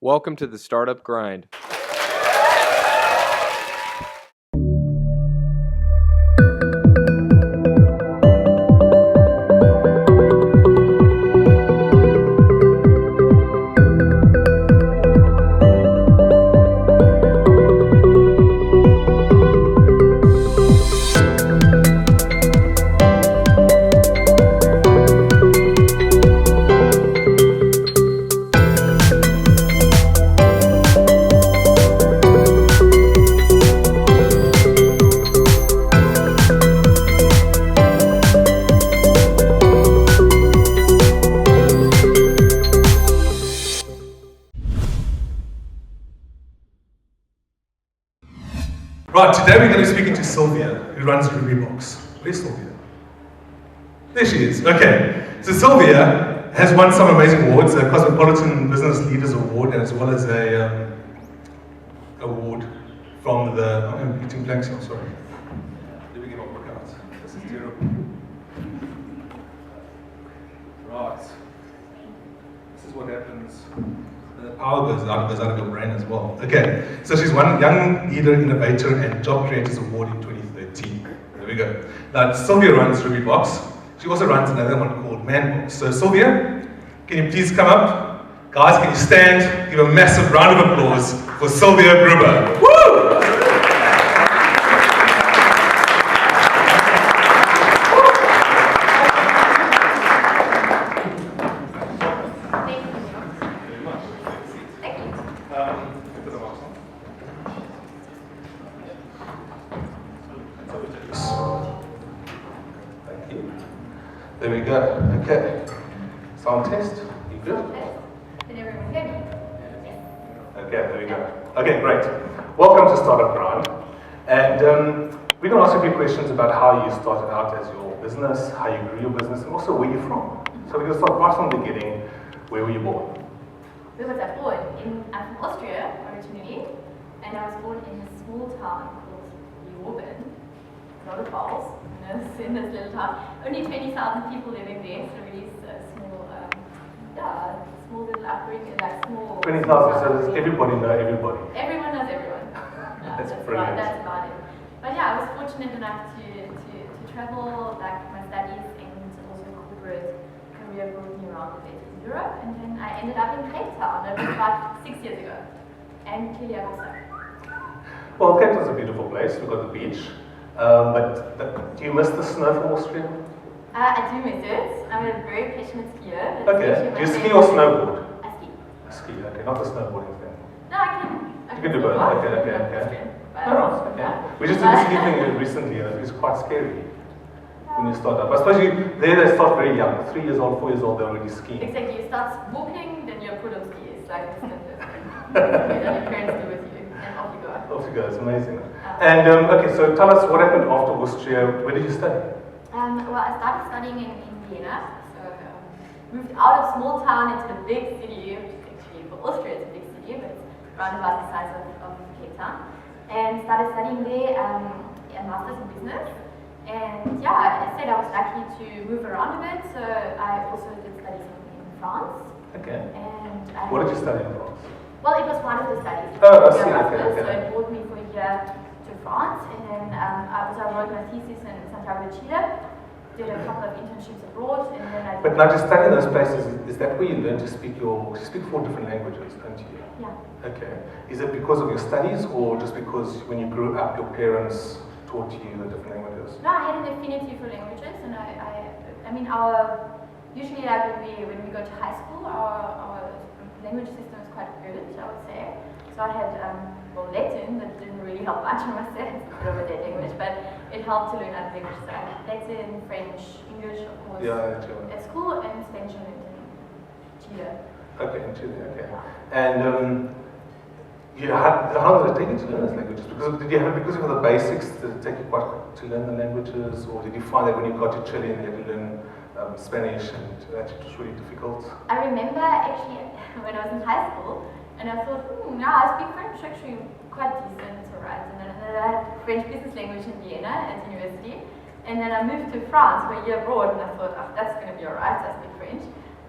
Welcome to the Startup Grind. Right, today we're going to be speaking to Sylvia, who runs Rubybox. Where's Sylvia? There she is. Okay. So Sylvia has won some amazing awards, a Cosmopolitan Business Leaders Award, and as well as a award from the. I'm eating blanks here, sorry. Let me get my book out. This is terrible. Right. This is what happens. The power goes out of your brain as well. Okay, so she's won Young Leader, Innovator and Job Creators Award in 2013. There we go. Now, Sylvia runs Rubybox. She also runs another one called Manbox. So, Sylvia, can you please come up? Guys, can you stand? Give a massive round of applause for Sylvia Gruber. Woo! There we go. Okay. Sound test. You good? Did everyone hear me? Okay, there we go. Okay, great. Welcome to Startup Grind. And we're going to ask you a few questions about how you started out as your business, how you grew your business, and also where you're from. So we're going to start right from the beginning. Where were you born? Where was I born? I'm from Austria originally, and I was born in a small town called Rubybox. Not a false. In this little town. Only 20,000 people living there, so really small, small little upbringing, like small. 20,000, so does everybody know everybody? Everyone knows everyone. That's brilliant. That's about it. But yeah, I was fortunate enough to travel, like my studies and also corporate career brought me around a bit in Europe, and then I ended up in Cape Town. That was about 6 years ago. And clearly I got stuck. Well, Cape Town's a beautiful place. We've got the beach. But do you miss the snow from Austria? I do miss it. I'm a very passionate skier. Okay. Do you ski or snowboard? I ski. Ski, okay. Not the snowboarding thing. No, I can. You can do both. Okay. No, okay. We just did the ski thing recently, and it was quite scary when you start up. I suppose they start very young. 3 years old, 4 years old, they're already skiing. Exactly. You start walking, then you're put on skis. Like it's and your parents do with you, and off you go. Off you go. It's amazing. And okay, so tell us what happened after Austria. Where did you study? Well, I started studying in Vienna, so moved out of small town into the big city. Actually, for Austria, it's a big city, but it's around about the size of Cape Town. And started studying there, a master's in business. And yeah, I said I was lucky to move around a bit, so I also did studies in France. Okay. And what did you study in France? Well, it was one of the studies. Oh, I see. Okay. So it brought me for a year to France, and then I wrote my thesis in Santiago de Chile, did a couple of internships abroad, and then I. But now, just studying those places, is that where you learn to speak you speak 4 different languages, don't you? Yeah. Okay. Is it because of your studies, or just because when you grew up, your parents taught you the different languages? No, I had an affinity for languages, and I mean, usually like when we go to high school, our language system is quite good, I would say. So I had Latin, that didn't really help much, I must say. It's a bit of a dead language, but it helped to learn other languages. So I had Latin, French, English, of course, at school, and Spanish in Chile. Okay, in Chile, okay. And how did it take you to learn those languages? Did you have it because of the basics? Did it take you quite to learn the languages, or did you find that when you got to Chile and you had to learn Spanish and that it was really difficult? I remember actually when I was in high school, and I thought, I speak French actually quite decent, alright. And then I had French business language in Vienna at university, and then I moved to France for a year abroad, and I thought, that's going to be alright, I speak French.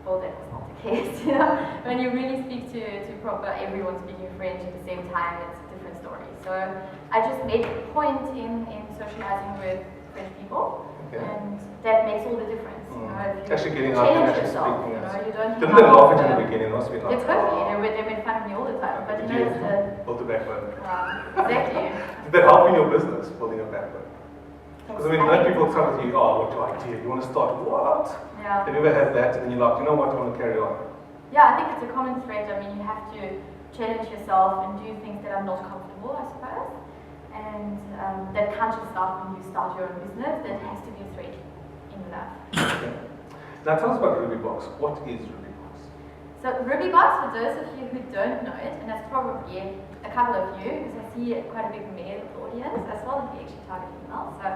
Well, that was not the case. You know, when you really speak to proper everyone speaking French at the same time, it's a different story. So I just made a point in socializing with French people, and that makes all the difference. You know, if you actually getting out and actually yourself, speaking. you know, you don't Didn't they laugh at you in the beginning? Must be like, it's totally. They made fun of me all the time, but you know, it's the build a backbone. exactly. Did that help in your business, building a backbone? Because I mean, think- people come with you, oh, what do I do? You want to start what? Yeah. Have you ever had that? And then you're like, you know what, I want to carry on. Yeah, I think it's a common thread. I mean, you have to challenge yourself and do things that are not comfortable, I suppose. And that can't just start when you start your own business. That has to be a thread in your life. Okay. Now tell us about Rubybox. What is Rubybox? So Rubybox, for those of you who don't know it, and that's probably a couple of you, because I see quite a big male audience as well, and we actually target females. So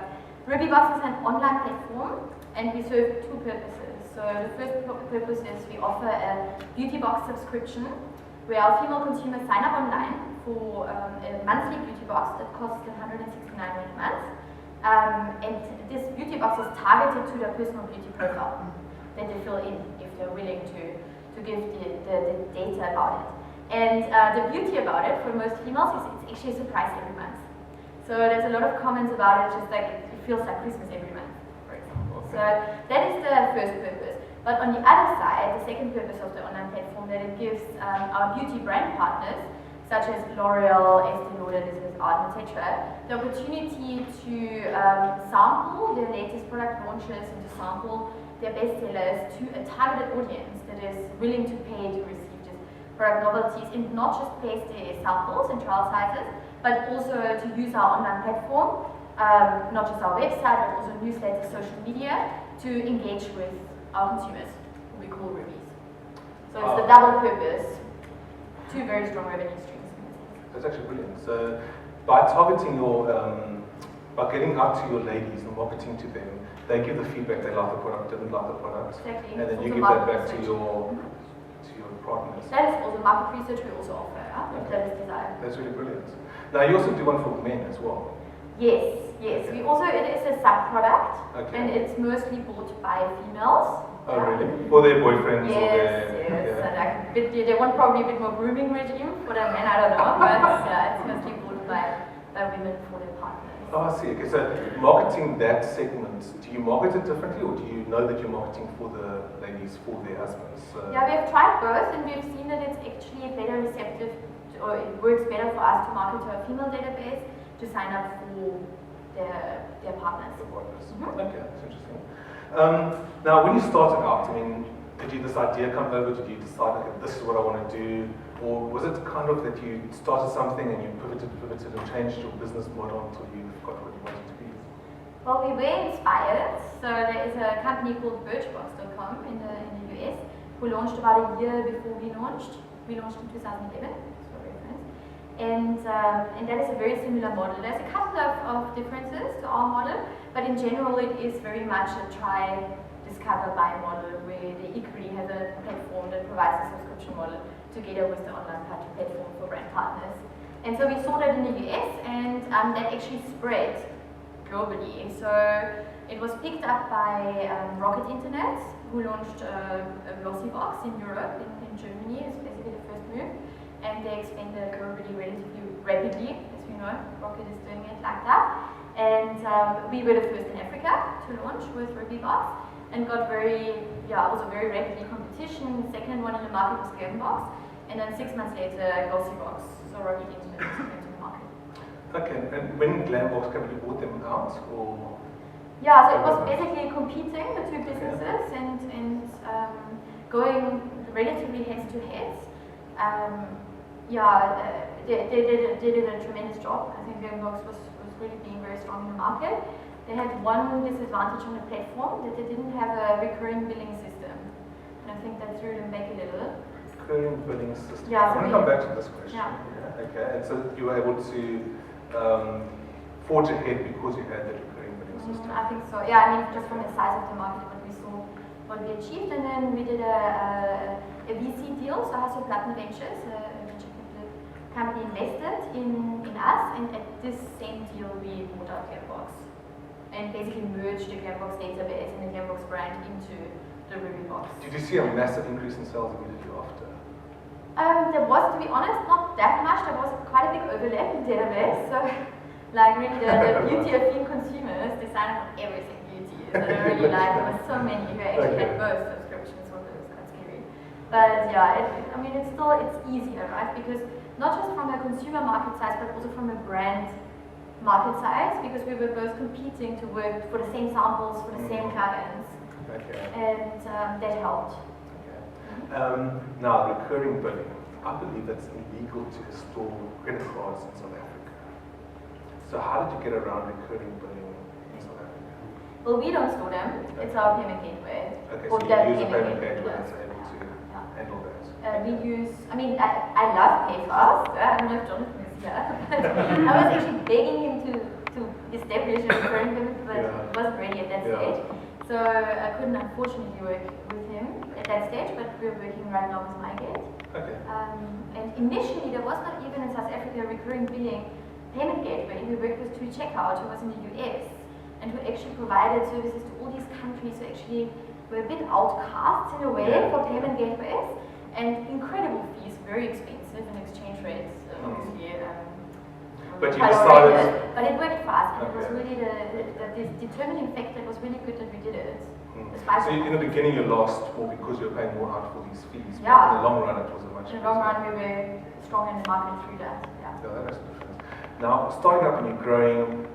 Rubybox is an online platform, and we serve two purposes. So the first purpose is we offer a beauty box subscription, where our female consumers sign up online for a monthly beauty box that costs 169 rand a month. And this beauty box is targeted to their personal beauty profile that they fill in if they're willing to give the data about it. And the beauty about it for most females is it's actually a surprise every month. So there's a lot of comments about it, just like it feels like Christmas every month, for example. So that is the first purpose. But on the other side, the second purpose of the online platform, that it gives our beauty brand partners, such as L'Oreal, Estée Lauder, Elizabeth Arden, etc., the opportunity to sample their latest product launches and to sample their bestsellers to a targeted audience that is willing to pay to receive just product novelties and not just place their samples and trial sizes, but also to use our online platform, not just our website, but also newsletters, social media, to engage with our consumers, who we call Rubies. So it's the double purpose, two very strong revenue streams. That's actually brilliant. So by targeting your, by getting out to your ladies and marketing to them, they give the feedback they like the product, didn't like the product, Exactly. and then It's you also give that market back to research. your partners. That is also market research we also offer, if that is desired. That's really brilliant. Now you also do one for men as well. Yes. Okay. We also, it is a sub-product, Okay. and it's mostly bought by females. Oh really? For their boyfriends or Yes. their And like, they want probably a bit more grooming regime for their men, I don't know, but it's mostly bought by women for their partners. Oh, I see. Okay, so marketing that segment, do you market it differently, or do you know that you're marketing for the ladies for their husbands? Yeah, we have tried both, and we've seen that it's actually better receptive, or it works better for us to market to a female database to sign up for their partners. The partners. Mhm. Okay, that's interesting. Now, when you started out, I mean, did this idea come over? Did you decide, okay, this is what I want to do? Or was it kind of that you started something and you pivoted and changed your business model until you got what you wanted to be? Well, we were inspired. So there is a company called Birchbox.com in the US who launched about a year before we launched. We launched in 2011, for reference. And that is a very similar model. There's a couple of differences to our model, but in general it is very much a try, discover, buy model where they equally have a platform that provides a subscription model together with the online platform for brand partners. And so we saw that in the US, and that actually spread globally. So it was picked up by Rocket Internet, who launched a glossy box in Europe, in Germany, is basically the first move. And they expanded globally relatively rapidly, as we know, Rocket is doing it like that. And we were the first in Africa to launch with Rubybox, and got also very rapidly competition. The second one in the market was Gamebox, and then 6 months later, Glossybox, so Rocket Internet came to the market. Okay, and when Glambox came, you bought them out, or? Yeah, so it was basically competing, the two businesses, and going relatively heads to heads. They did a tremendous job. I think Rubybox was really being very strong in the market. They had one disadvantage on the platform, that they didn't have a recurring billing system. And I think that threw them back a little. Recurring billing system. Yeah, I want to come back to this question. Yeah. Okay, and so you were able to forge ahead because you had that recurring billing system. I think so. Yeah, I mean, just from the size of the market, what we saw, what we achieved, and then we did a VC deal. So Hasselblatt Ventures, a venture capital company, invested in us, and at this same deal, we bought out Gamebox and basically merged the Gamebox database and the Gamebox brand into the Rubybox. Did you see a massive increase in sales immediately after? There was, to be honest, not that much. There was quite a big overlap in database. So, like really the beauty-affine consumers decided on everything beauty. So they really like, there were so many who actually had both subscriptions, so it was quite scary. But yeah, it's easier, right? Because not just from a consumer market size, but also from a brand market size, because we were both competing to work for the same samples, for the same clients. Okay. And that helped. Now, recurring billing. I believe that's illegal to store credit cards in South Africa. So how did you get around recurring billing in South Africa? Well, we don't store them. It's our payment gateway. Okay, Or so the you use a payment gateway yes. that's able to handle that. We use, I love PayFast. I don't know if Jonathan is here. I was actually begging him to establish a recurring payment, but he wasn't ready at that stage. So I couldn't unfortunately work with him at that stage, but we're working right now with MyGate. Okay. And initially there was not even in South Africa a recurring billing payment gateway. We worked with True Checkout, who was in the US, and who actually provided services to all these countries who actually were a bit outcasts in a way for payment gateways, and incredible fees, very expensive, and exchange rates obviously. But you decided. But it worked fast, and it was really this determining factor. It was really good that we did it. So in the beginning you lost more because you were paying more out for these fees. Yeah. But in the long run it was a much. In the long run, we were strong in the market through that. Yeah. That makes a difference. Now, starting up and you're growing,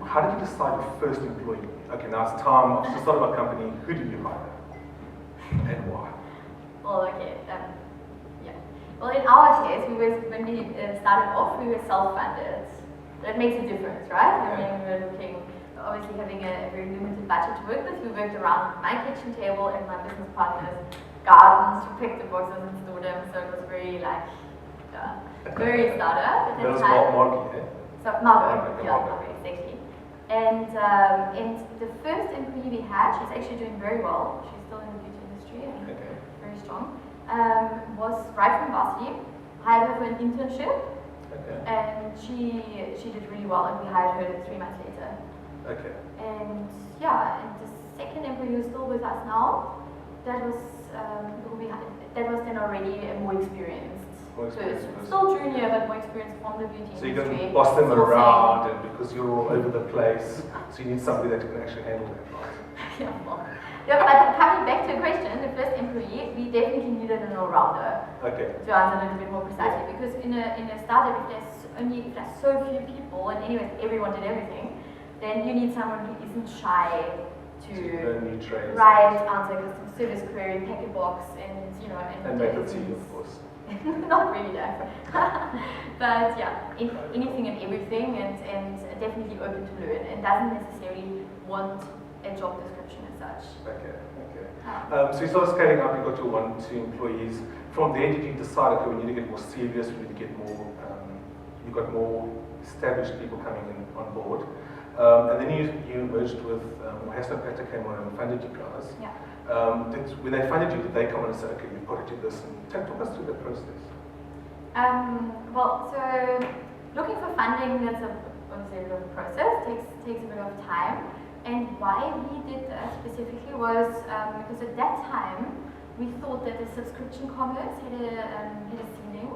how did you decide your first employee? Okay, now it's time to start up a company. Who did you hire, and why? Well, okay. Well, in our case, when we started off, we were self-funded. That makes a difference, right? I mean, we were looking, obviously having a very limited budget to work with. We worked around my kitchen table and my business partner's gardens to pick the boxes and store them. So it was very very startup at that time. That was Marky, eh? So Margot, exactly. And the first employee we had, she's actually doing very well. She's still in the beauty industry and very strong. Was right from varsity, hired her for an internship, and she did really well, and we hired her 3 months later. Okay. And the second employee who's still with us now, that was then already a more experienced. Still junior, but more experienced from the beauty industry. So you can industry. boss them around, and because you're all over the place, so you need somebody that can actually handle that, right? But coming back to the question, the first employee, we definitely needed an all-rounder. Okay. To answer a little bit more precisely, because in a startup, if there's so few people, and anyways everyone did everything, then you need someone who isn't shy to learn new trades, write, answer customer service query, pack a box, and make the tea, of course. Not really that, but yeah, anything and everything, and definitely open to learn, and doesn't necessarily want a job description as such. Okay. So you started scaling up, you got your 1 to 2 employees. From there, did you decide, okay, we need to get more serious, we need to get more, you got more established people coming in on board. And then you merged with, Hassan Petter came on and funded you guys. Yeah. When they funded you, did they come on and say, okay, we've got to do this? And talk us through that process. Well, so looking for funding, that's obviously a bit of a process, takes a bit of time. And why we did that specifically was because at that time we thought that the subscription commerce had a ceiling,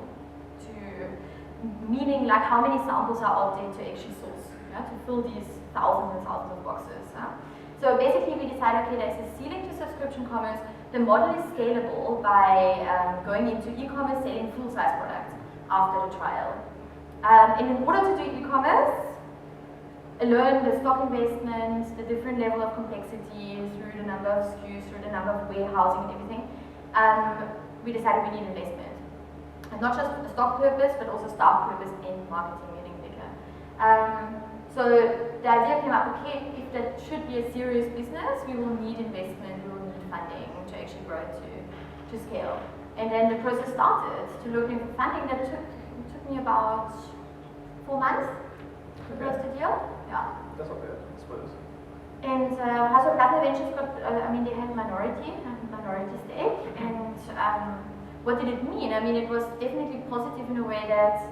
meaning like how many samples are out there to actually source, to fill these thousands and thousands of boxes. So basically we decided, okay, there's a ceiling to subscription commerce. The model is scalable by going into e-commerce, selling full-size products after the trial. And in order to do e-commerce, learn the stock investment, the different level of complexity through the number of SKUs, through the number of warehousing and everything, we decided we need investment. And not just for the stock purpose, but also staff purpose and marketing getting bigger. So the idea came up, okay, if that should be a serious business, we will need investment, we will need funding to actually grow to scale. And then the process started to looking for funding. That took me about 4 months to close the deal. Yeah. That's not bad, I suppose. And House of Platinum Ventures got, they had minority stake. And what did it mean? I mean, it was definitely positive in a way that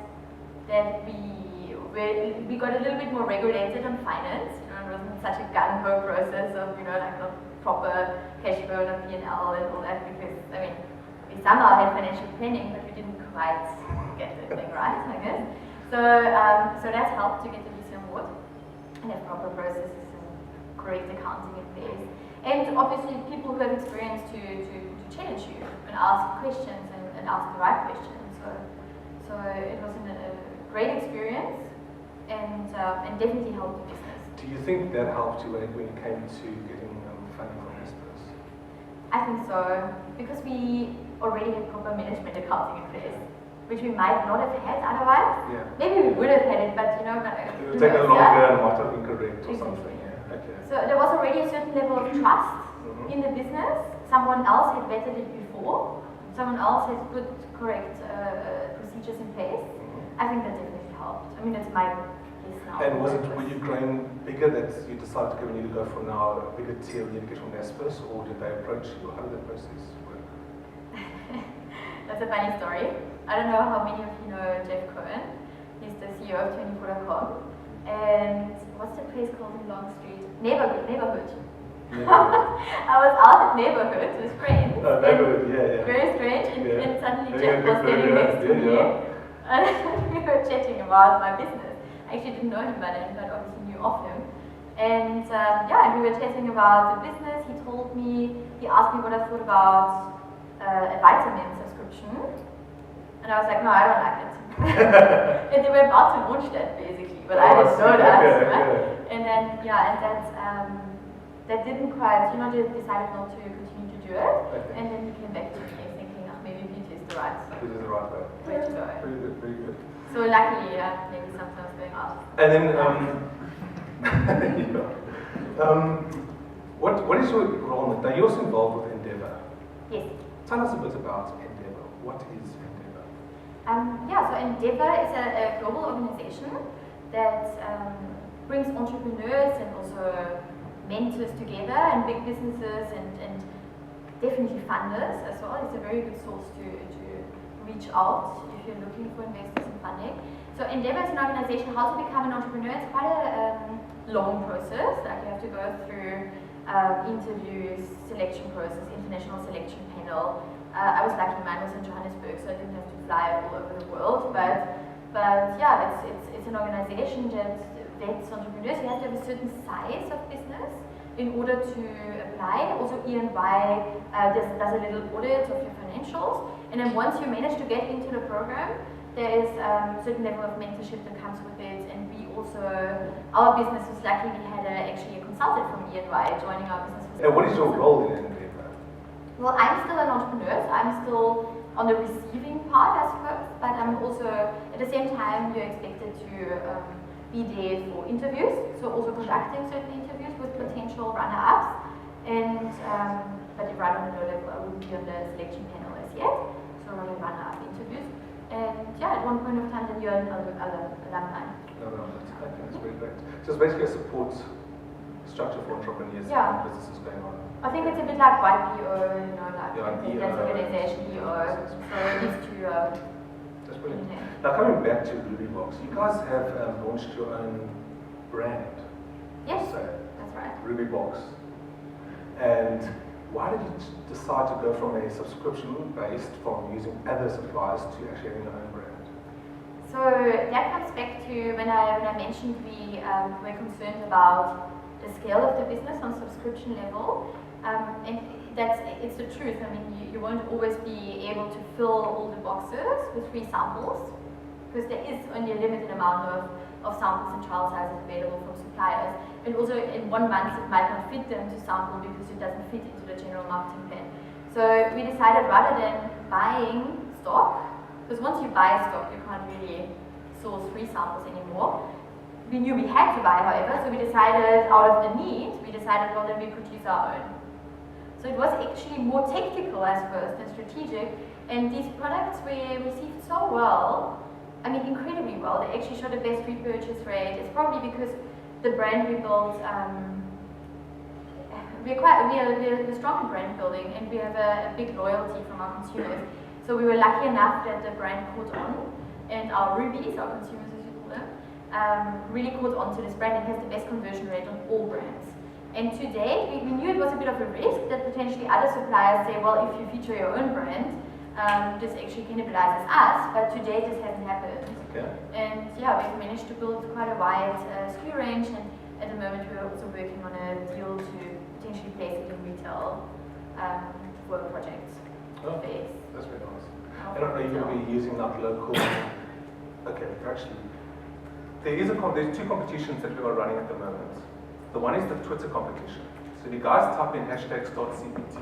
we got a little bit more regulated on finance. It wasn't such a gung-ho process of, like not proper cash flow and P&L and all that, because I mean, we somehow had financial planning, but we didn't quite get the thing right, I guess. So that's helped to get the VC on board and have proper processes and correct accounting in place. And obviously people who have experience to challenge you and ask questions and ask the right questions. So it was a great experience and definitely helped the business. Do you think that helped you when it came to getting funding from Naspers? I think so, because we already had proper management accounting in place, which we might not have had otherwise. Yeah. Maybe we would have had it, but you know, it would take a longer and might have been correct or something. Yeah. Okay. So there was already a certain level of trust in the business. Someone else had vetted it before. Someone else had put correct procedures in place. I think that definitely helped. I mean, that's my guess now. And were you growing bigger that you decided to need to go for now a bigger tier you get from Naspers, or did they approach you? How did that process work? That's a funny story. I don't know how many of you know Jeff Cohen. He's the CEO of 24.com. And what's the place called in Long Street? Neighborhood. I was out at Neighborhood with friends. Neighborhood, yeah. Very strange. And suddenly Jeff Yeah, was standing next to me. yeah. And we were chatting about my business. I actually didn't know him by then, but obviously knew of him. And and we were chatting about the business. He told me, he asked me what I thought about a vitamin subscription. And I was like, no, I don't like it. And they were about to launch that basically, but I didn't know that. Right? And then, that didn't quite, they decided not to continue to do it. Okay. And then he came back to me thinking, maybe beauty is the right way. way to go. Very good, very good. So luckily, maybe sometimes going out. And then, what is your role now? You're also involved with Endeavour. Yes. Tell us a bit about Endeavour. What is Endeavour? So Endeavour is a global organization that brings entrepreneurs and also mentors together, and big businesses and definitely funders as well. It's a very good source to reach out if you're looking for investors and funding. So Endeavour is an organization. How to become an entrepreneur? It's quite a long process. Like you have to go through interviews, selection process, international selection panel. I was lucky, mine was in Johannesburg, so I didn't have to fly all over the world. But yeah, it's an organization that vets entrepreneurs. You have to have a certain size of business in order to apply. Also, E&Y does a little audit of your financials, and then once you manage to get into the program, there is a certain level of mentorship that comes with it. And we also, our business was lucky, we had actually a consultant from E&Y joining our business. And what is your role in Endeavour? Well, I'm still an entrepreneur, so I'm still on the receiving part, I suppose, but I'm also, at the same time, you're expected to be there for interviews, so also conducting certain interviews with potential runner-ups, and but right on the low level, I wouldn't be on the selection panel as yet, so running runner-up interviews, and at one point of time, then you're an alumni. No, that's very great. So it's basically a support structure for entrepreneurs and businesses going on. I think it's a bit like YPO, like an that's organization, EO, so these two That's brilliant. Now coming back to Rubybox, you guys have launched your own brand. Yes, so, that's right. Rubybox. And why did you decide to go from a subscription based from using other suppliers to actually having your own brand? So that comes back to when I mentioned we were concerned about the scale of the business on subscription level. And it's the truth. I mean, you won't always be able to fill all the boxes with free samples, because there is only a limited amount of samples and trial sizes available from suppliers. And also in 1 month it might not fit them to sample because it doesn't fit into the general marketing plan. So we decided, rather than buying stock, because once you buy stock you can't really source free samples anymore. We knew we had to buy, however, so we decided, out of the need, well, then we produce our own. So it was actually more tactical as first than strategic, and these products were received so well, I mean incredibly well. They actually showed the best repurchase rate. It's probably because the brand we built, we're strong in brand building, and we have a big loyalty from our consumers. So we were lucky enough that the brand caught on, and our rubies, our consumers as you call them, really caught on to this brand and has the best conversion rate on all brands. And to date, we knew it was a bit of a risk that potentially other suppliers say, well, if you feature your own brand, this actually cannibalizes us, but to date this hasn't happened. Okay. And yeah, we've managed to build quite a wide SKU range, and at the moment we're also working on a deal to potentially place it in retail for a project. Oh, phase. that's very nice. And are you going to be using like local? Okay, actually, there's two competitions that we are running at the moment. The one is the Twitter competition. So if you guys type in #CPT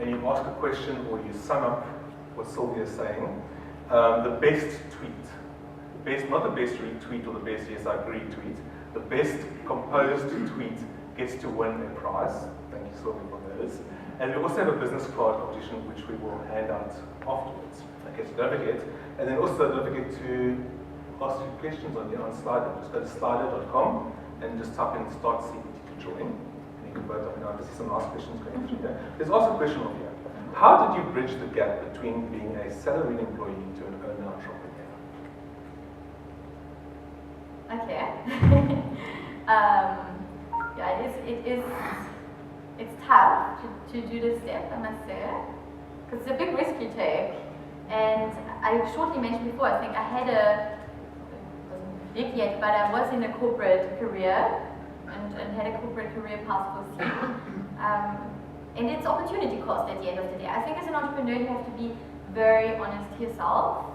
and you ask a question or you sum up what Sylvia is saying, the best tweet, not the best retweet or the best yes I agree tweet, the best composed tweet gets to win a prize. Thank you, Sylvia, for those. And we also have a business card competition which we will hand out afterwards. Okay, so don't forget. And then also don't forget to ask you questions on Slido. Just go to slido.com and just type in start CPT to join. And you can vote up and down to see some nice questions going through there. There's also a question over here. How did you bridge the gap between being a salaried employee to an owner entrepreneur? Okay. It's tough to do this step, I must say, because it's a big risk you take. And I shortly mentioned before, I think I had it wasn't big yet, but I was in a corporate career and had a corporate career path for C. And it's opportunity cost at the end of the day. I think as an entrepreneur, you have to be very honest to yourself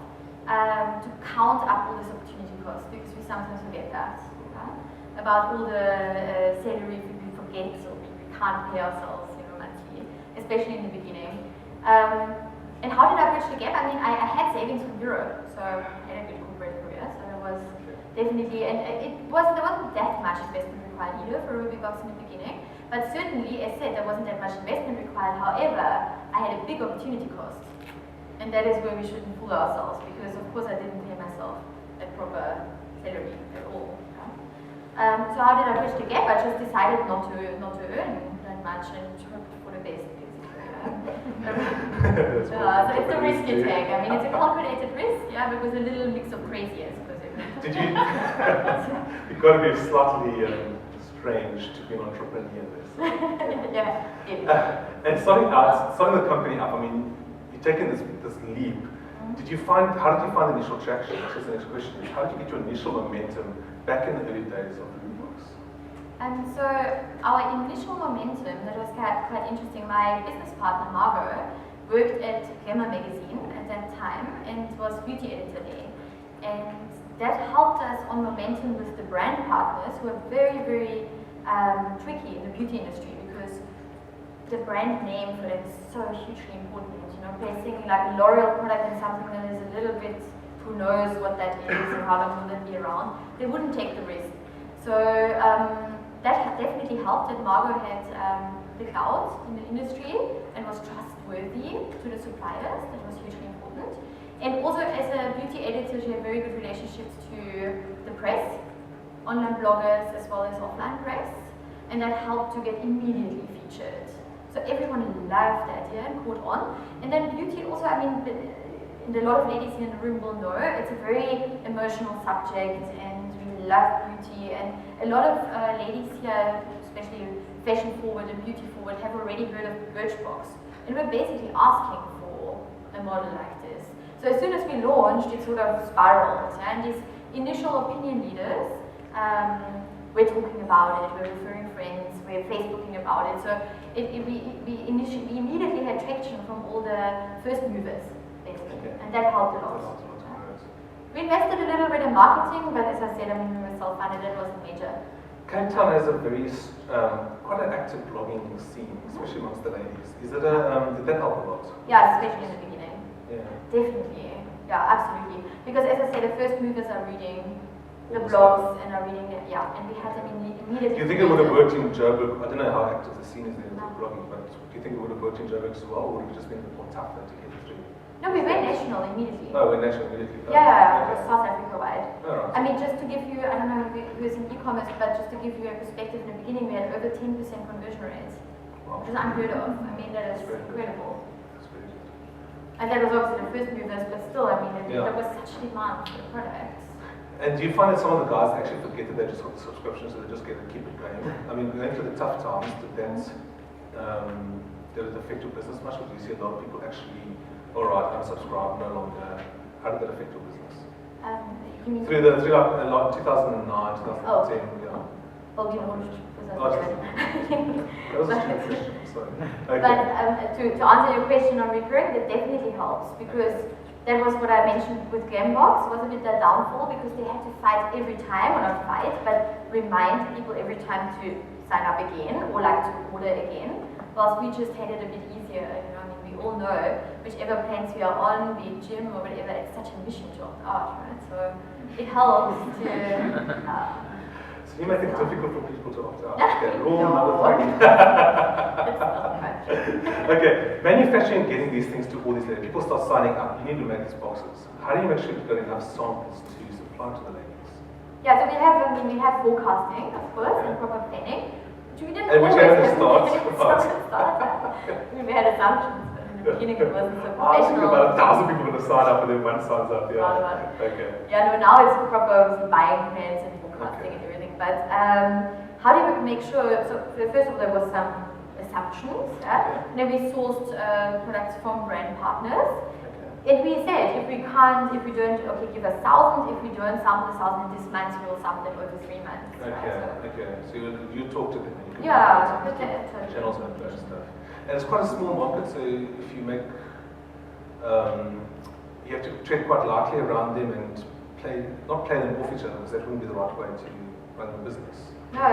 to count up all this opportunity cost, because we sometimes forget that. About all the salary we forget, or we can't pay ourselves, monthly, especially in the beginning. And how did I bridge the gap? I mean, I had savings from Europe, so I had a good corporate career, so there was definitely, and there wasn't that much investment required either for Rubybox in the beginning, but certainly, as said, there wasn't that much investment required. However, I had a big opportunity cost, and that is where we shouldn't fool ourselves, because of course I didn't pay myself a proper salary at all. So how did I bridge the gap? I just decided not to earn that much and hope for the best. So it's a risk you take. I mean, it's a calculated risk, but with a little mix of crazy, I suppose. Did you? You've got to be slightly strange to be an entrepreneur. And starting the company up, I mean, you're taking this leap. How did you find the initial traction? That's just the next question. How did you get your initial momentum back in the early days of Rubybox? So our initial momentum, that was quite interesting. My business partner, Margot, worked at Glamour magazine at that time and was beauty editor there. And that helped us on momentum with the brand partners, who are very, very tricky in the beauty industry, because the brand name for them is so hugely important. Placing like a L'Oreal product in something that is a little bit, who knows what that is and how long will it be around, they wouldn't take the risk. So that definitely helped that Margot had the clout in the industry and was trustworthy to the suppliers. That was hugely important. And also as a beauty editor, she had very good relationships to the press, online bloggers as well as offline press, and that helped to get immediately featured. So everyone loved that and caught on. And then beauty also, I mean, and a lot of ladies here in the room will know, it's a very emotional subject and we love beauty. And a lot of ladies here, especially fashion forward and beauty forward, have already heard of Birchbox. And we're basically asking for a model like this. So as soon as we launched, it sort of spiraled. And these initial opinion leaders, we're talking about it, we're referring friends, we're Facebooking about it. So we immediately had traction from all the first movers, basically, and that helped a lot. We invested a little bit in marketing, but as I said, I mean, we were self-funded, it wasn't major. Cape Town has a very, quite an active blogging scene, especially amongst the ladies. Did that help a lot? Yeah, especially in the beginning. Yeah. Definitely, yeah, absolutely. Because as I said, the first movers are reading the blogs and are reading it, and we had them immediately. Do you think it would have worked in Joburg? I don't know how active the scene is there with blogging, but do you think it would have worked in Joburg as well, or would it have just been a bit more tougher to get through? No, we went national immediately. Oh, we went national immediately. Yeah, South Africa wide. Oh, right. I mean, just to give you, I don't know who's in e-commerce, but just to give you a perspective, in the beginning we had over 10% conversion rates, which is unheard of. I mean, that is incredible. That's very good. And that was obviously the first movers, but still, I mean, there was such demand for the products. And do you find that some of the guys actually forget that they just got the subscription, so they just get to keep it going? I mean, going through the tough times, did it affect your business much? Or do you see a lot of people actually, all right, unsubscribe, no longer? How did that affect your business? You mean Through like a lot, 2009, 2010, yeah. well, we launched Oh, that was a stupid question, sorry. Okay. But to answer your question on recurring, that definitely helps because that was what I mentioned with Gamebox, was a bit the downfall because they had to fight every time, or not fight, but remind people every time to sign up again or like to order again. Whilst we just had it a bit easier, you know, I mean, we all know whichever plans we are on, be it gym or whatever, it's such a mission to opt out, right? So it helps to. So you make it difficult for people to opt out. Okay, rule No. number 3. It's not much. Okay, manufacturing and getting these things to all these ladies. People start signing up. You need to make these boxes. How do you make sure you've got enough samples to supply to the ladies? Yeah, so we have forecasting, of course, and proper planning. Which we didn't And which always had to have. start. We had assumptions, but in the beginning it wasn't so I think professional. about 1,000 people going to sign up and then one signs up. Yeah. Right. Okay. Yeah, no, now it's proper buying plans and forecasting Okay. and everything. But how do we make sure? So first of all, there was some assumptions. Yeah? And then we sourced products from brand partners. And we said, if we don't, okay, give us 1,000. If we don't sample 1,000 this month, we will sample it over 3 months. Okay. Right? Okay. So you talk to them. And you can Yeah, the channels and that stuff. And it's quite a small market, so if you make, you have to tread quite lightly around them and not play them off each other, because that wouldn't be the right way to run the business. No.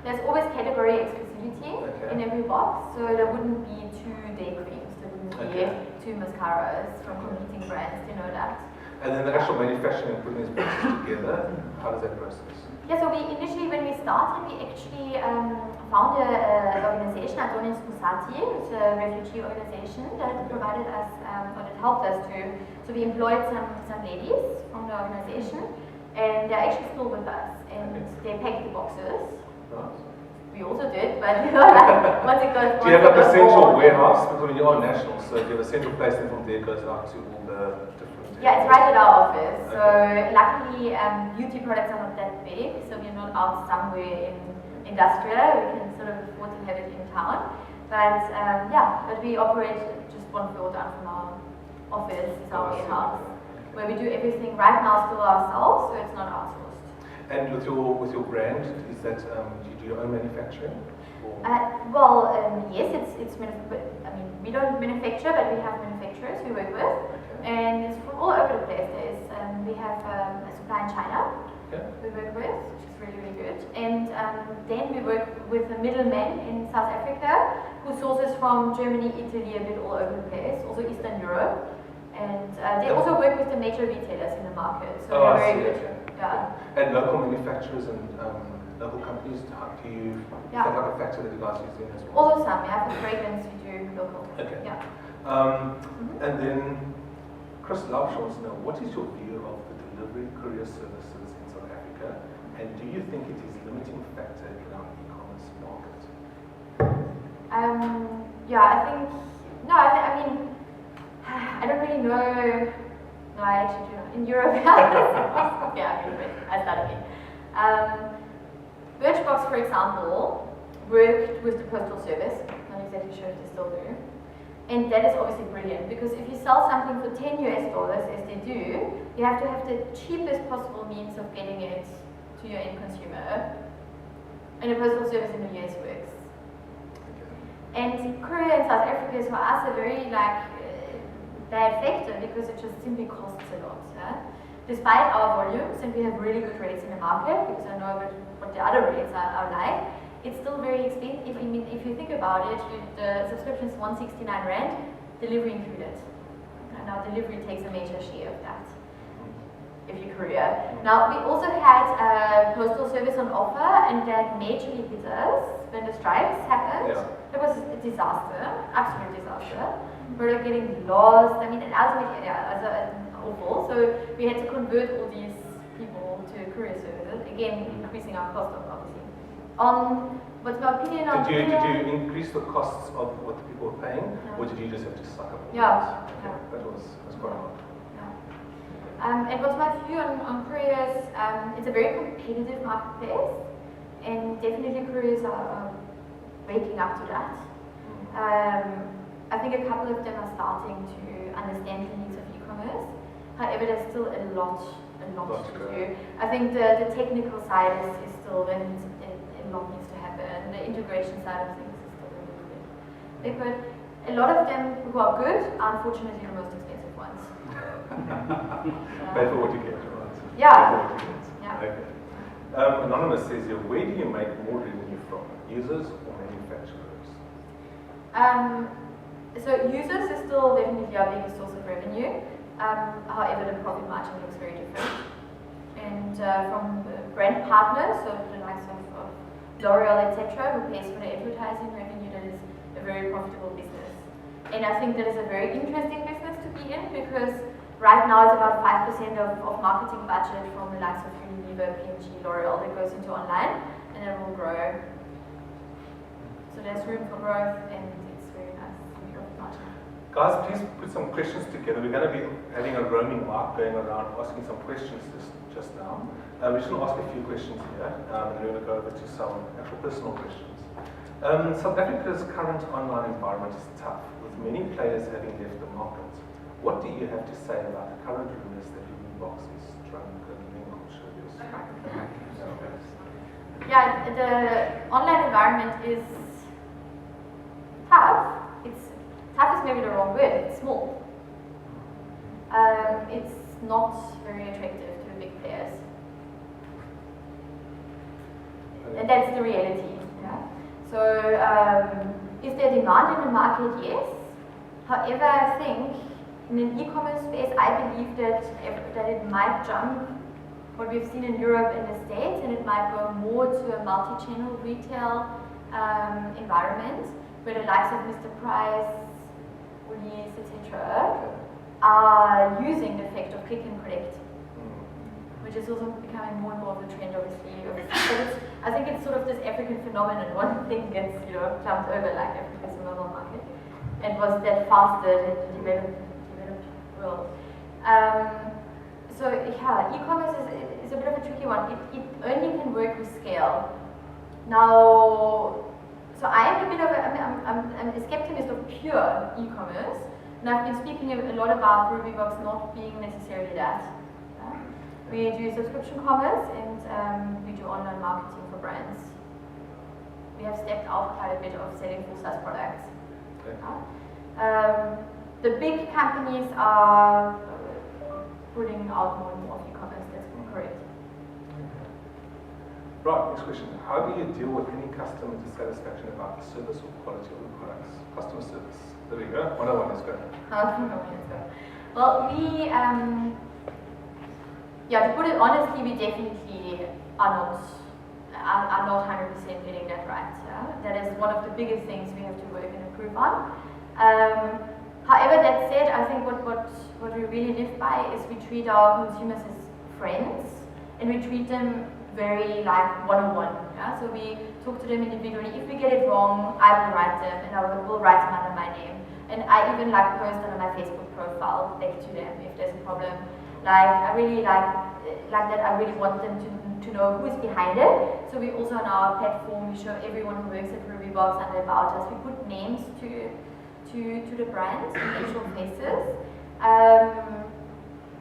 There's always category exclusivity in every box, so there wouldn't be 2 day creams, there wouldn't be 2 mascaras from competing brands, you know that. And then the actual manufacturing and putting these boxes together, how does that process? Yeah, so we initially, when we started, we actually found an organization, Adonis Musati, it's a refugee organization that provided us, or that helped us to, so we employed some ladies from the organization, and they're actually still with us, and they packed the boxes. Right. We also did, but you know, like, once it goes. Do you have like a central warehouse? Because when you are national, so you have a central place, and from there goes out to all the different. Yeah, it's right at our office. So luckily, beauty products are not that big, so we're not out somewhere in industrial. We can sort of afford to have it in town. But but we operate just 1 floor down from our office, it's our warehouse, where we do everything right now still ourselves, so it's not outsourced. And with your brand, is that do you do your own manufacturing? Yes, it's I mean, we don't manufacture, but we have manufacturers we work with, and it's from all over the place. We have a supply in China we work with, which is really, really good, and then we work with a middleman in South Africa who sources from Germany, Italy, a bit all over the place, also Eastern Europe, and they also work with the major retailers in the market, so they're very good. Yeah. And local manufacturers and local companies, how do you, is that like a factor that you guys use in as well? Also some, for fragrance we do local. Okay. Yeah. And then, Chris Lauscher wants to know, what is your view of the delivery courier services in South Africa, and do you think it is a limiting factor in our e-commerce market? I mean, I don't really know. No, I actually do not. In Europe, I started in. Birchbox, for example, worked with the postal service. Not exactly sure if they still do. And that is obviously brilliant because if you sell something for $10 as they do, you have to have the cheapest possible means of getting it to your end consumer. And the postal service in the US works. And Korea and South Africa is for us a very bad factor because it just simply costs a lot. Despite our volumes, and we have really good rates in the market because I know what the other rates are like, it's still very expensive. I mean, if you think about it, the subscription is 169 rand, delivery included. And now delivery takes a major share of that. If you Korea. Now we also had postal service on offer, and that majorly hit us when the strikes happened. Yeah. It was a disaster, absolute disaster. We were getting lost. I mean, and ultimately, awful. So we had to convert all these people to courier services, again increasing our cost of obviously. What's my opinion on? Did you increase the costs of what the people were paying, or did you just have to suck up? Yeah. That was quite hard. And what's my view on careers? It's a very competitive marketplace, and definitely careers are waking up to that. I think a couple of them are starting to understand the needs of e-commerce. However, there's still a lot to do. I think the technical side is still, a lot needs to happen. The integration side of things is still a little bit big, but a lot of them who are good are unfortunately the most expensive ones. Pay for what you get, right? Yeah. Yeah. Okay. Anonymous says here, where do you make more revenue from? Users or manufacturers? So users is still definitely our biggest source of revenue. However, the profit margin looks very different. And from brand partners, so the likes of L'Oreal, etc., who pays for the advertising revenue, that is a very profitable business. And I think that is a very interesting business to be in, because right now it's about 5% of marketing budget from the likes of Unilever, P&G, L'Oreal that goes into online, and it will grow. So there's room for growth, and it's very nice profit margin. Guys, please put some questions together. We're going to be having a roaming mic going around, asking some questions just now. We're just going to ask a few questions here, and then we're going to go over to some actual personal questions. South Africa's current online environment is tough, with many players having left the market. What do you have to say about the current rumors that Rubybox is drunk and unconscious? Yeah, the online environment is tough. Tough is maybe the wrong word. It's small. It's not very attractive to the big players. And that's the reality. Yeah? So, is there demand in the market? Yes. However, I think in an e-commerce space, I believe that it might jump what we've seen in Europe and the States, and it might go more to a multi-channel retail environment, where the likes of Mr. Price, Woolies, etc., are using the effect of click and collect, which is also becoming more and more of a trend, obviously. But I think it's sort of this African phenomenon. One thing gets, jumped over, like Africa's a mobile market, and was that faster than the developed world. So yeah, e-commerce is a bit of a tricky one. It only can work with scale. Now, so I am a bit of I'm a skepticist of pure e-commerce, and I've been speaking a lot about Rubybox not being necessarily that. We do subscription commerce, and we do online marketing for brands. We have stepped out quite a bit of selling full SaaS products. Okay. The big companies are putting out more and more of e-commerce, that's correct. Right, next question. How do you deal with any customer dissatisfaction about the service or quality of the products? Customer service. There we go. 101, let's go. Well, we, to put it honestly, we definitely are not 100% getting that right. Yeah? That is one of the biggest things we have to work and improve on. However, that said, I think what we really live by is we treat our consumers as friends, and we treat them very like one-on-one. Yeah? So we talk to them individually. If we get it wrong, I will write them, and I will write them under my name. And I even post under my Facebook profile back to them if there's a problem. I really like that. I really want them to know who is behind it. So we also on our platform, we show everyone who works at Rubybox and about us. We put names to the brands, actual faces.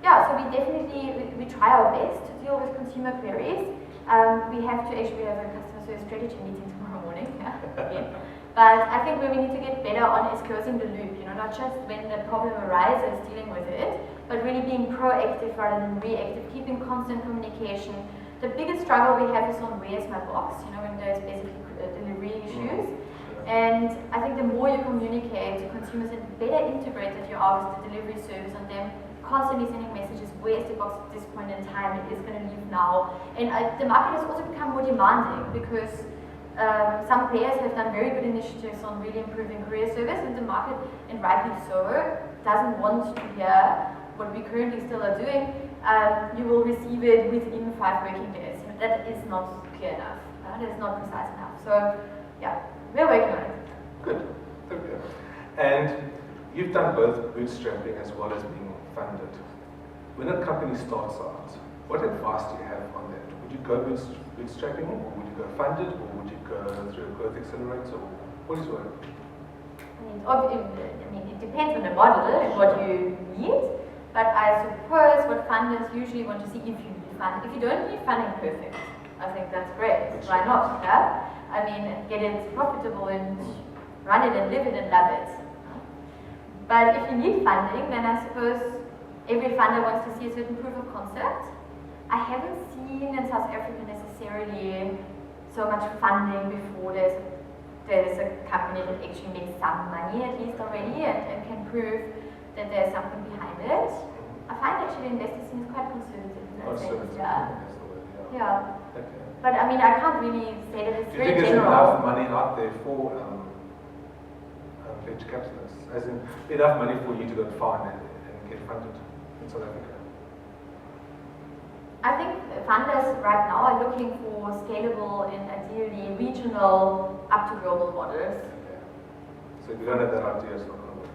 So we definitely try our best to deal with consumer queries. We have a customer service strategy meeting tomorrow morning. Again. But I think where we need to get better on is closing the loop, not just when the problem arises, dealing with it, but really being proactive rather than reactive, keeping constant communication. The biggest struggle we have is on where's my box, when there's basically delivery issues. And I think the more you communicate to consumers and better integrated you are with the delivery service on them, constantly sending messages, where's the box at this point in time, it is going to leave now. And the market has also become more demanding because some players have done very good initiatives on really improving courier service, and the market, and rightly so, doesn't want to hear what we currently still are doing. You will receive it within 5 working days. That is not clear enough. That is not precise enough. So, yeah, we're working on it. Good. And you've done both bootstrapping as well as being funded. when a company starts out, what advice do you have on that? Would you go bootstrapping, or would you go funded, or would you go through a growth accelerator? What is your It depends on the model and what you need, but I suppose what funders usually want to see if you need funding. If you don't need funding, perfect. I think that's great. Why not? Yeah? I mean, get it profitable and run it and live it and love it. But if you need funding, then I suppose every funder wants to see a certain proof of concept. I haven't seen in South Africa necessarily so much funding before there's a company that actually makes some money at least already and can prove that there's something behind it. I find actually the investor scene is quite conservative in that sense. Yeah. Okay. But I mean, I can't really say that it's Do you very think there's general. enough money out there for venture capitalists? As in, enough money for you to go and find and get funded in South Africa? I think funders right now are looking for scalable and ideally regional up to global models. Okay. So if you don't have that idea, it's not going to work.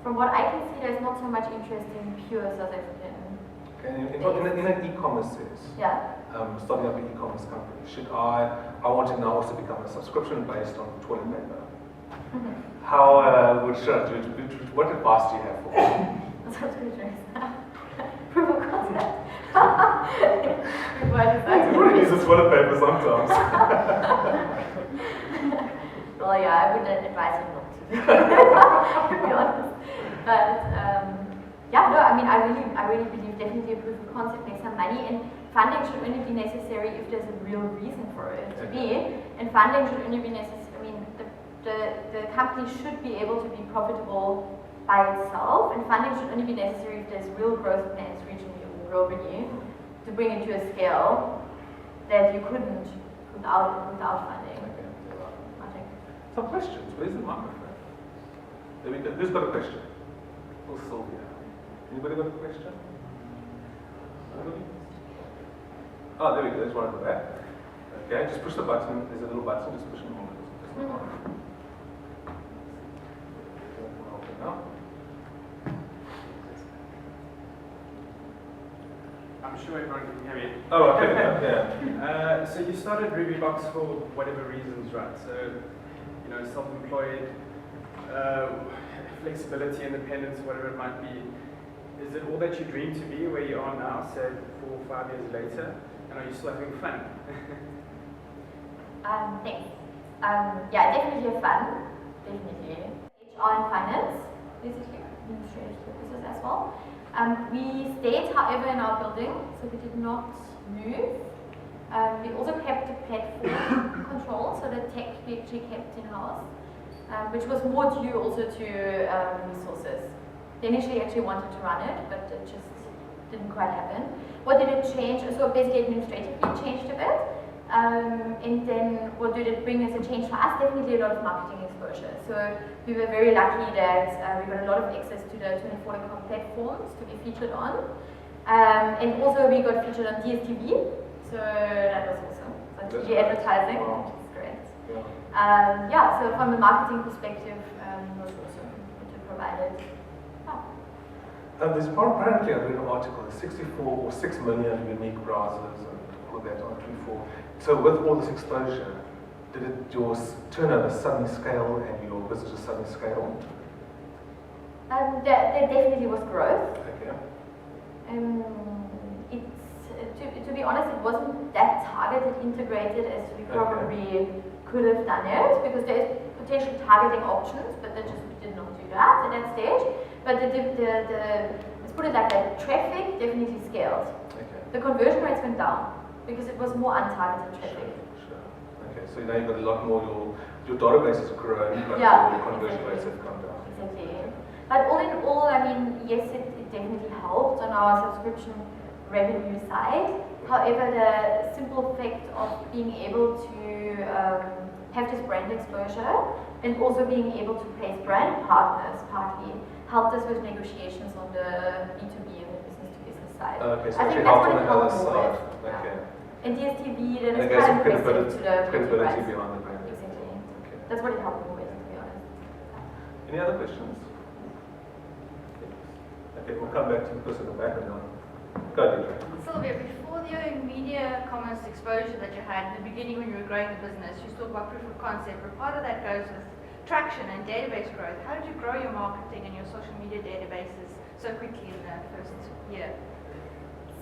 From what I can see, there's not so much interest in pure South African. Okay. In an e-commerce sense, Yeah. starting up an e-commerce company, I want to now also become a subscription based on toilet paper. How what advice do you have for me? Subscriptions. Proof of concept. Everybody uses toilet paper sometimes. Well, yeah, I wouldn't advise you not to, to be honest. But yeah, no, I mean, I really believe definitely a proof of concept makes some money, and funding should only be necessary if there's a real reason for it to be, and funding should only be necessary. I mean, the company should be able to be profitable by itself, and funding should only be necessary if there's real growth plans regionally or globally to bring it to a scale that you couldn't without funding. Okay. I think. Some questions. Where's the microphone? There we go. Who's got a question? Oh, Sylvia. Anybody got a question? Nobody? Oh, there we go. There's one at the back. Okay, just push the button. There's a little button. Just push it on. Now. I'm sure everyone can hear me. Oh, okay. Yeah. So you started Rubybox for whatever reasons, right? So, self-employed, flexibility, independence, whatever it might be. Is it all that you dream to be where you are now, say 4 or 5 years later? And are you still having fun? Thanks. Yeah, definitely have fun. Definitely. HR and finance, basically, administrative purposes as well. We stayed, however, in our building, so we did not move. We also kept the platform control, so the tech we actually kept in-house, which was more due also to resources. They initially actually wanted to run it, but it just didn't quite happen. What did it change? So basically administratively it changed a bit. And then what did it bring as a change for us? Definitely a lot of marketing exposure. So we were very lucky that we got a lot of access to the 24.com platforms to be featured on. And also we got featured on DSTV, so that was awesome. So TV advertising, wow. which is great. Yeah. Yeah, so from a marketing perspective, was awesome what it provided. There's apparently, I read an article, 64 or 6 million unique browsers and all of that on 24. So with all this exposure, did your turnover suddenly scale and your business suddenly scale? There definitely was growth. Okay. To be honest, it wasn't that targeted, integrated as we probably could have done it, because there's potential targeting options, but we did not do that at that stage. But let's put it like that, traffic definitely scaled. Okay. The conversion rates went down because it was more untargeted traffic. Sure. Okay, so now you've got a lot more, your database has grown, but Yeah, your conversion exactly. rates have gone down. Exactly. But all in all, I mean, yes, it definitely helped on our subscription revenue side. However, the simple fact of being able to have this brand exposure and also being able to place brand partners partly helped us with negotiations on the B2B and the business-to-business side. Okay, so I think actually that's helped what on it the other helped more side. with. Yeah. Okay. And DSTV, that And is it gives kind some of impressive to the credibility price. behind the brand. Exactly. Okay. That's what it helped me with, to be honest. Any other questions? Okay, we'll come back to the person in the back now. Go ahead. Sylvia, before the media commerce exposure that you had in the beginning when you were growing the business, you talked about proof of concept, but part of that goes with traction and database growth. How did you grow your marketing and your social media databases so quickly in the first year?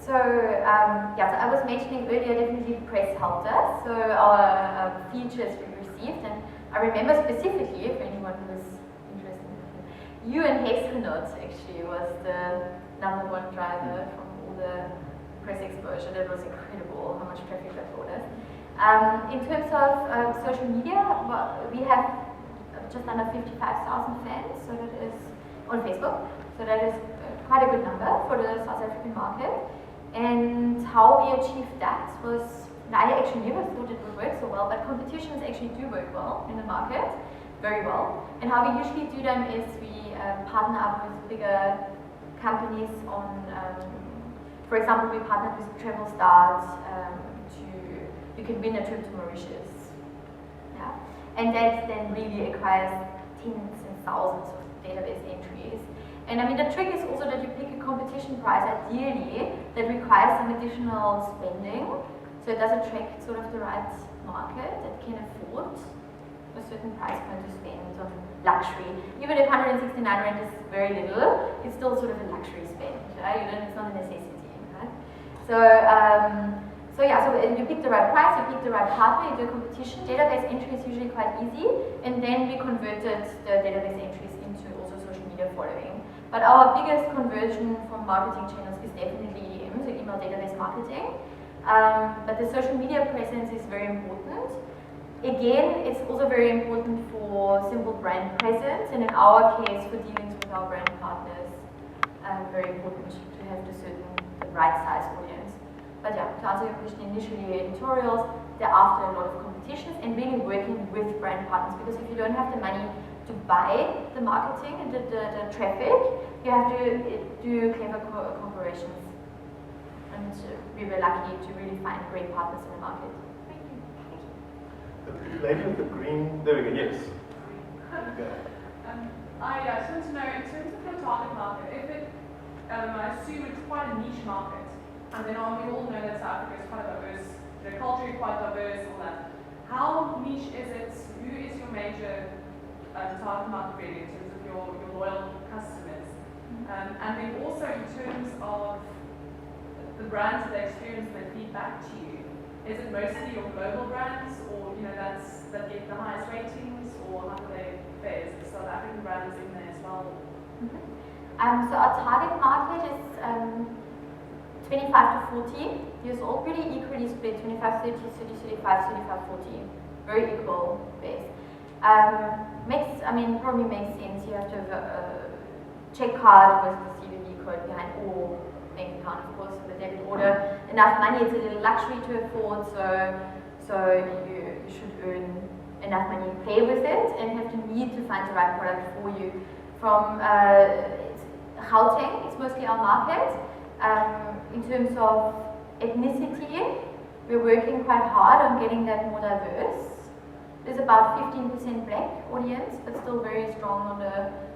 So, so I was mentioning earlier, definitely press helped us. So our features we received, and I remember specifically, if anyone was interested, you and Hexenot actually was the #1 driver from all the press exposure. That was incredible how much traffic that brought us. In terms of social media, we have just under 55,000 fans, so that is on Facebook. So that is quite a good number for the South African market. And how we achieved that was, I actually never thought it would work so well, but competitions actually do work well in the market, very well. And how we usually do them is we partner up with bigger companies on, for example, we partnered with Travel Stars you can win a trip to Mauritius. Yeah. And that then really acquires tens and thousands of database entries. And I mean, the trick is also that you pick a competition price, ideally, that requires some additional spending. So it does attract sort of the right market that can afford a certain price point to spend on luxury. Even if 169 rand is very little, it's still sort of a luxury spend, right? It's not a necessity, right? So you pick the right price, you pick the right partner, you do a competition. Database entry is usually quite easy, and then we converted the database entries into also social media following. But our biggest conversion from marketing channels is definitely EM, so email database marketing. But the social media presence is very important. Again, it's also very important for simple brand presence, and in our case, for dealings with our brand partners, very important to have the right size audience. But yeah, to answer your question, initially editorials, thereafter a lot of competitions, and really working with brand partners, because if you don't have the money to buy the marketing and the traffic, you have to do clever corporations. And we were lucky to really find great partners in the market. Thank you. The lady with the green, there we go, yes. I just want to know, in terms of your target market, if it, I assume it's quite a niche market, and then we all know that South Africa is quite diverse, culturally quite diverse, all that. How niche is it? Who is your major target market really in terms of your loyal customers? And then also in terms of the brands that they experience and they feed back to you, is it mostly your global brands, or that get the highest ratings, or how do they fare? Is the South African brands in there as well? So our target market is 25 to 40 years old, really equally split, 25, 30, 30, 35, 35, 40, very equal base. Probably makes sense. You have to have a check card with the CVV code behind, or bank account, of course, with a debit order. Enough money, it's a little luxury to afford, so you should earn enough money, play with it, and have to need to find the right product for you. From Gauteng, it's mostly our market. In terms of ethnicity, we're working quite hard on getting that more diverse. There's about 15% black audience, but still very strong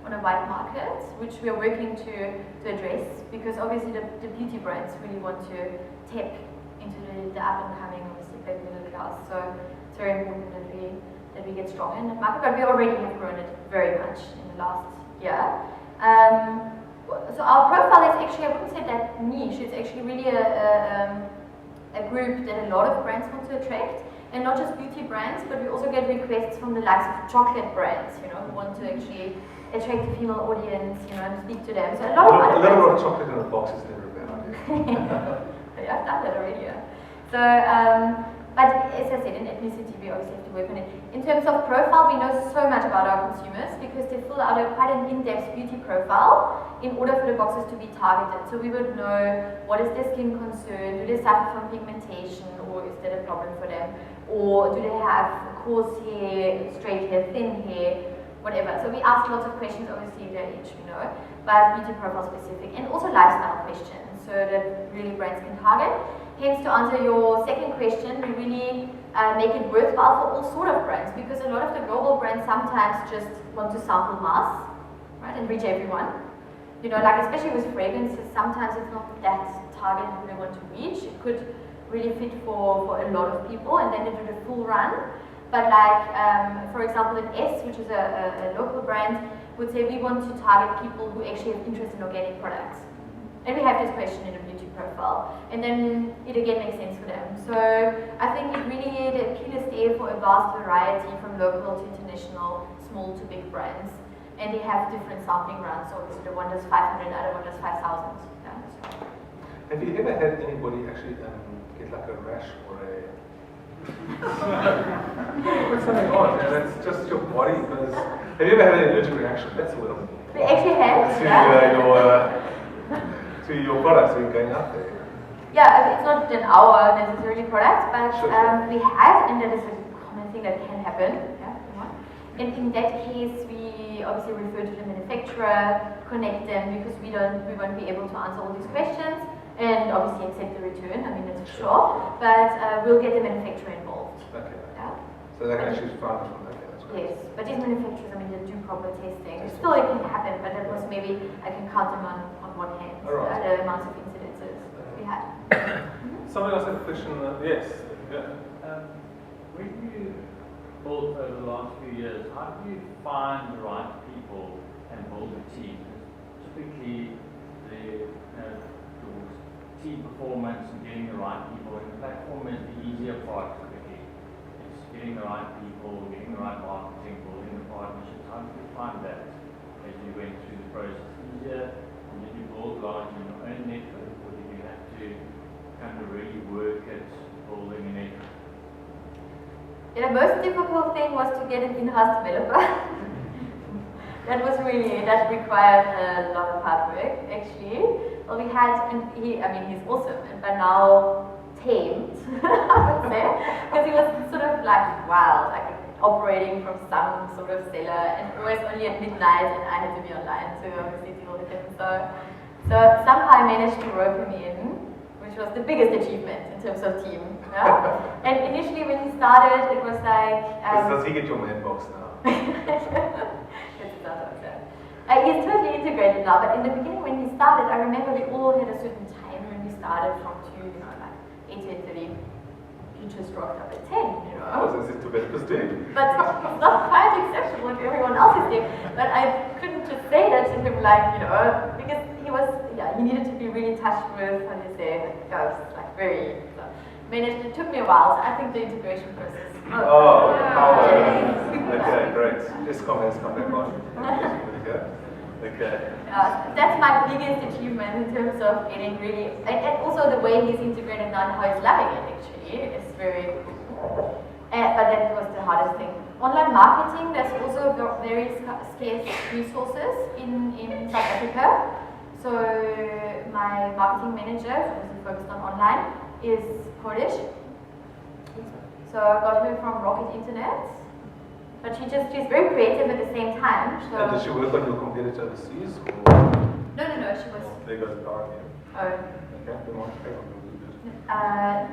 on a white market, which we are working to address, because obviously the beauty brands really want to tap into the up and coming, obviously, black middle class. So it's very important that we get strong in that market, but we already have grown it very much in the last year. So our profile is actually, I wouldn't say that niche, it's actually really a group that a lot of brands want to attract, and not just beauty brands, but we also get requests from the likes of chocolate brands, who want to actually attract a female audience, and speak to them. So a lot of chocolate in a box is never a bad idea. Yeah, I've done that already, yeah. So, but as I said, in ethnicity, we obviously have to work on it. In terms of profile, we know so much about our consumers because they fill out quite an in-depth beauty profile in order for the boxes to be targeted. So we would know what is their skin concern, do they suffer from pigmentation, or is that a problem for them, or do they have coarse hair, straight hair, thin hair, whatever. So we ask lots of questions, obviously their age we know, but beauty profile specific, and also lifestyle questions, so that really brands can target. Hence, to answer your second question, we really make it worthwhile for all sort of brands, because a lot of the global brands sometimes just want to sample mass, right, and reach everyone. Like especially with fragrances, sometimes it's not that target and who they want to reach. It could really fit for a lot of people, and then they do the full run. But like, for example, an S, which is a local brand, would say we want to target people who actually have interest in organic products. And we have this question in the beauty profile. And then it again makes sense for them. So I think it really, the appeal is there for a vast variety from local to international, small to big brands. And they have different sampling runs. So the one does 500, the other one does 5,000. Yeah, so. Have you ever had anybody actually get like a rash or a... Put something on, and it's just your body. Because have you ever had an allergic reaction? That's what I'm thinking. We actually have, To your products when you're going out there. Yeah, it's not in our necessarily products, but Sure. we had, and that is a common thing that can happen. Yeah, and in that case, we obviously refer to the manufacturer, connect them, because we won't be able to answer all these questions, and obviously accept the return. I mean, that's for sure. But we'll get the manufacturer involved. Okay. Yeah. So they can actually find it from that. Okay, that's great. Yes, but these manufacturers, I mean, they do proper testing. Still, it can happen, but that was maybe I can count them on one hand. All right. The amounts of incidences we had. Somebody else had a question. Yes. Yeah. When you built over the last few years, how do you find the right people and build a team? Typically, the team performance and getting the right people, and the platform is the easier part typically. It's getting the right people, getting the right marketing, building the partnerships. How did you find that as you went through the process? Easier? And did you build large in your own network, or did you have to kind of really work at building a network? Yeah, the most difficult thing was to get an in-house developer. that required a lot of hard work, actually. Well, we had, and he's awesome, but now tamed, I would say, because he was sort of like wild, like operating from some sort of cellar, and always only at midnight, and I had to be online to obviously deal with him. So somehow I managed to rope him in, which was the biggest achievement in terms of team. Yeah? And initially when he started, it was like... Does he get your mailbox now? He's totally integrated now, but in the beginning when he started, I remember we all had a certain time when we started from 8:30. He just rocked up at 10, Oh, so it's developers do. But it's not quite acceptable if everyone else is there. But I couldn't just say that to him, because he needed to be really touched with, how do you say, ghosts, very... It took me a while, so I think the integration process. Oh, okay, great. This comment has come back on. Okay. That's my biggest achievement in terms of getting really, and also the way he's integrated now and how he's loving it actually is very cool. But that was the hardest thing. Online marketing, there's also very scarce resources in South Africa. So my marketing manager, who's focused on online, is Polish. So I got her from Rocket Internet. But she's very creative at the same time. So And did she work on your competitor overseas? Or? No, she was... There goes the power here. Oh. Okay, we want to pay on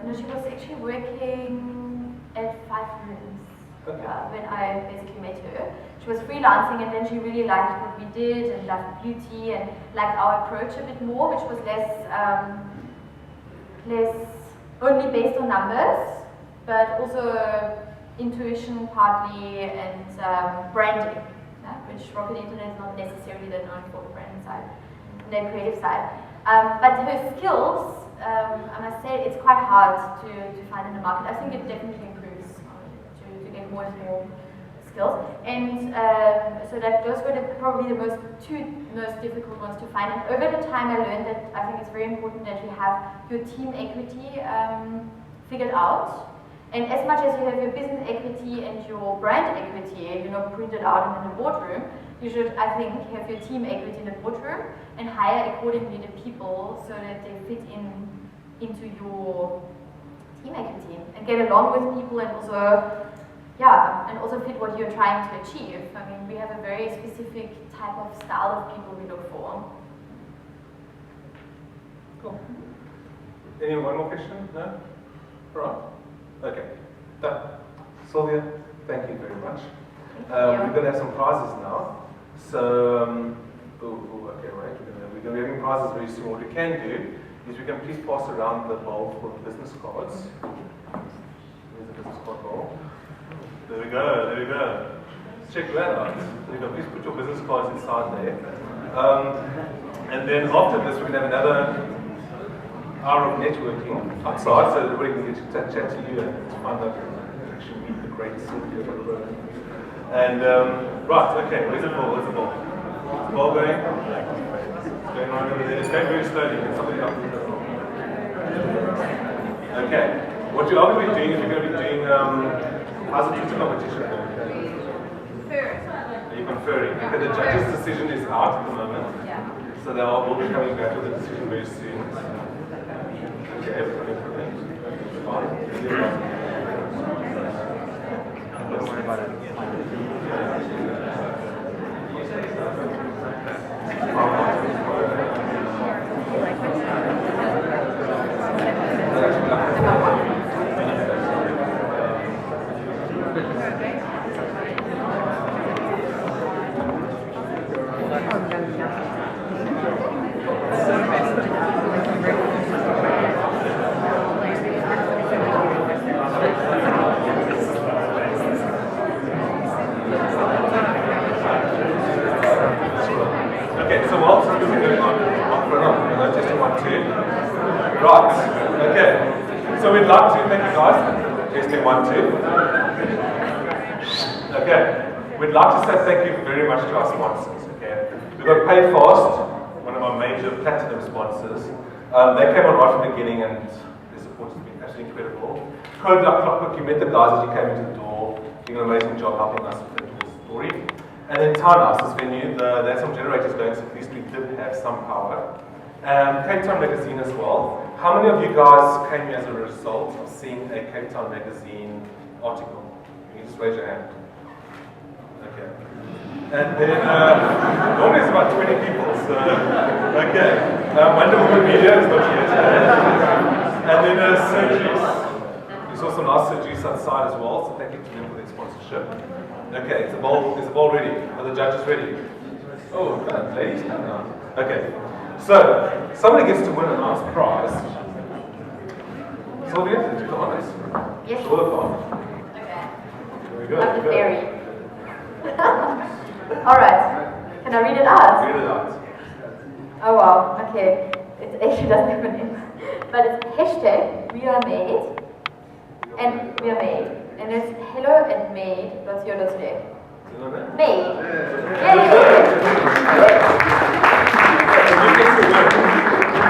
No, she was actually working at 5 Rooms when I basically met her. She was freelancing, and then she really liked what we did and loved beauty and liked our approach a bit more, which was less only based on numbers, but also intuition partly and branding, which Rocket Internet is not necessarily known for the branding side, the creative side. But her skills, I must say, it's quite hard to find in the market. I think it definitely improves to get more and more skills. And so those were probably the two most difficult ones to find. And over the time I learned that I think it's very important that you have your team equity figured out. And as much as you have your business equity and your brand equity, printed out in the boardroom, you should, I think, have your team equity in the boardroom and hire accordingly the people so that they fit into your team equity and get along with people and also fit what you're trying to achieve. I mean, we have a very specific type of style of people we look for. Cool. One more question? No? Right. Okay. Done. Sylvia, thank you very much. We're going to have some prizes now. So, okay, right. We're going to be having prizes very soon. What we can do is we can please pass around the bowl for the business cards. Here's the business card bowl. There we go, there we go. Check that out. You can please put your business cards inside there. And then after this, we're going to have another hour of networking outside, so everybody can get to chat to you and find out actually meet the great Sylvia Gruber. And right, okay, where's the ball? Where's the ball? Is the ball going? It's going right over there. It's going very slowly. Can somebody help me with the ball? Okay. What you are going to be doing is you're going to be doing how's the Twitter competition going? Are you conferring? Okay, the judge's decision is out at the moment. Yeah. So we'll be coming back with a decision very soon. Okay, everybody. Don't worry about it. Okay, so while this is going on, testing 1, 2. Right, okay. So we'd like to, thank you guys. Testing 1, 2. Okay, we'd like to say thank you very much to our sponsors, okay. We've got Pay Fast, one of our major platinum sponsors. They came on right from the beginning and their support has been absolutely incredible. Code Like Clockwork, you met the guys as you came into the door, doing an amazing job helping us with the whole story. And then Townhouse, this venue, they had some generators going, so at least we did have some power. Cape Town Magazine as well. How many of you guys came here as a result of seeing a Cape Town Magazine article? Can you just raise your hand? Okay. And then, normally it's about 20 people, so, okay. Wonder Woman Media is not here today. And then surgeries. We saw some nice surgeries outside as well, so thank you to them for their sponsorship. Okay, is the ball ready? Are the judges ready? Oh, good. Ladies, come now. Okay, so somebody gets to win a nice prize. Sylvia, did you come on this? Yes. Show the card. Okay. Very good. I'm the very fairy. Alright. Can I read it out? Read it out. Oh wow, okay. It actually doesn't have a name. But it's hashtag we are made. And we are made. And it's hello@made.co.za. You know that? Made.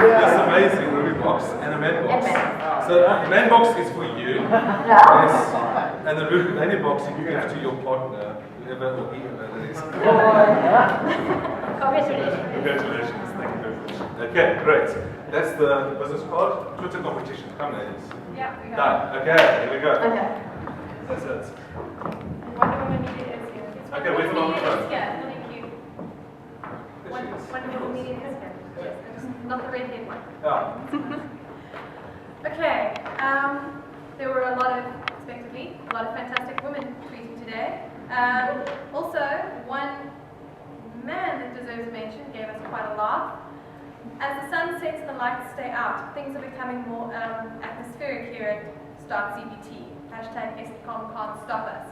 That's amazing, Rubybox and a man box. So the man box is for you. Yeah. Yes. And the lady box you can give to your partner, whoever or whoever it is. Congratulations. Congratulations, thank you very much. Okay, great. That's the business card. Twitter competition. Come ladies. Yeah, we got Done. Okay, here we go. Okay. That's it. Wonder Woman Media is here. Okay, where's the microphone? Yeah, thank you. There she is. Wonder Woman Media is here. Not the red head one. Yeah. Okay, there were a lot of, expectedly, a lot of fantastic women tweeting today. Also, one man that deserves mention gave us quite a laugh. As the sun sets and the lights stay out, things are becoming more atmospheric here at Start CBT. Hashtag Escom can't stop us.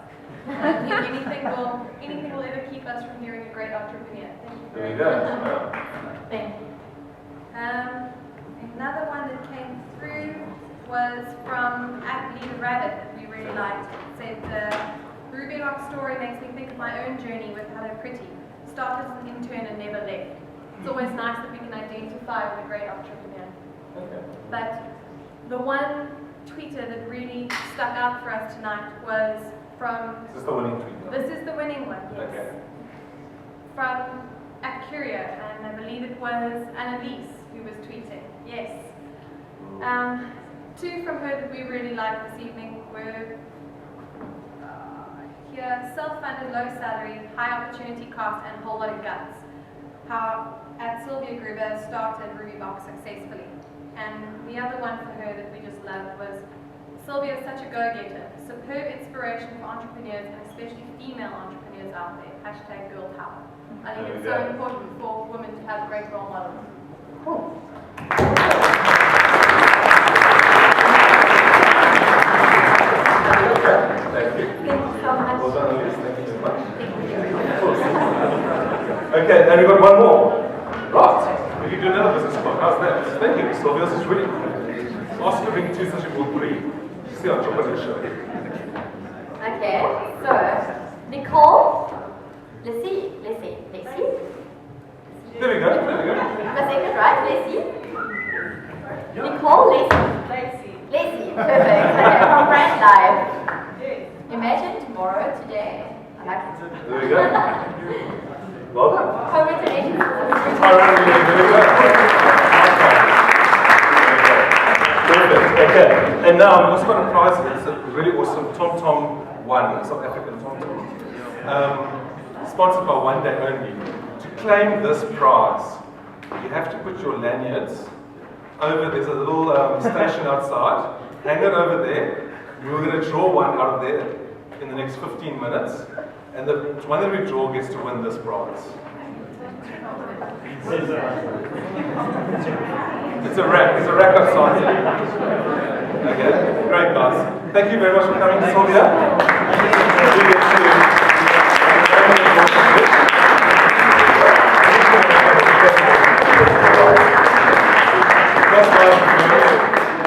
Anything will ever keep us from hearing a great entrepreneur. Thank you There very you much. go. Thank you. Another one that came through was from @Leader Rabbit that we really liked. It said the Rubybox story makes me think of my own journey with Hello Pretty. Started as an intern and never left. It's always nice that we can identify with a great entrepreneur. Okay. But the one tweeter that really stuck out for us tonight was from, Is this the winning tweet? this is the winning one, yes. Okay. From @Curia, and I believe it was Annalise who was tweeting. Yes. Two from her that we really liked this evening were here, self-funded, low salary, high opportunity cost, and whole lot of guts. How Sylvia Gruber started Rubybox successfully. And the other one for her that we just loved was Sylvia is such a go-getter, superb inspiration for entrepreneurs and especially female entrepreneurs out there. Hashtag girl power. I think it's so important for women to have great role models. Cool. Well done, Elise. Thank you very much. Okay, and we've got one more. Right. We can do another business card. How's that? Thank you, Sylvia. This is really cool. Ask to bring two such a good breed. See our chocolate show. Okay, so Nicole, let's see. There we go. My second, right? Nicole, Lacey, perfect. Okay, from Brand Live. Imagine tomorrow, today. I like it. There we go. Well done. Congratulations. Alright, there we go. Perfect. Okay. And now I'm also going to prize it. It's a really awesome TomTom One, South African TomTom. Sponsored by One Day Only. To claim this prize, you have to put your lanyards over. There's a little station outside. Hang it over there. We're going to draw one out of there in the next 15 minutes. And the one that we draw gets to win this prize. It's a rack. It's a rack outside. Okay, great guys. Thank you very much for coming, Sylvia.